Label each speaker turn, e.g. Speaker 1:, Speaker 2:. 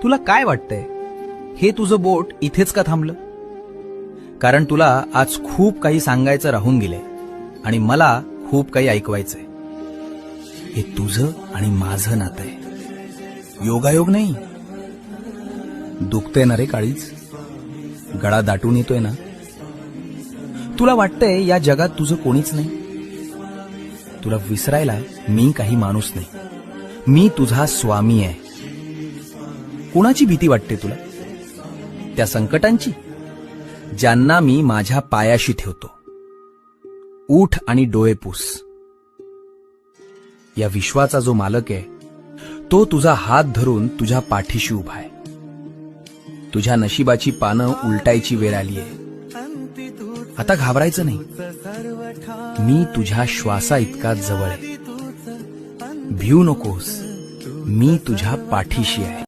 Speaker 1: तुला काय वाटतंय, हे तुझं बोट इथेच का थांबलं? कारण तुला आज खूप काही सांगायचं राहून गेलंय आणि मला खूप काही ऐकवायचंय. हे तुझं आणि माझं नातं आहे, योगायोग नाही. दुखतंय ना रे काळीज, गळा दाटून येतोय ना. तुला वाटतंय या जगात तुझं कोणीच नाही. तुला विसरायला मी काही माणूस नाही, मी तुझा स्वामी आहे. कुणाची भीती वाटते तुला? त्या संकटांची ज्यांना मी माझ्या पायाशी ठेवतो. उठ आणि डोळे पुस. या विश्वाचा जो मालक आहे तो तुझा हात धरून तुझ्या पाठीशी उभा आहे. तुझ्या नशिबाची पानं उलटायची वेळ आली आहे. आता घाबरायचं नाही, मी तुझ्या श्वासा इतका जवळ आहे. भिऊ नकोस, मी तुझ्या पाठीशी आहे.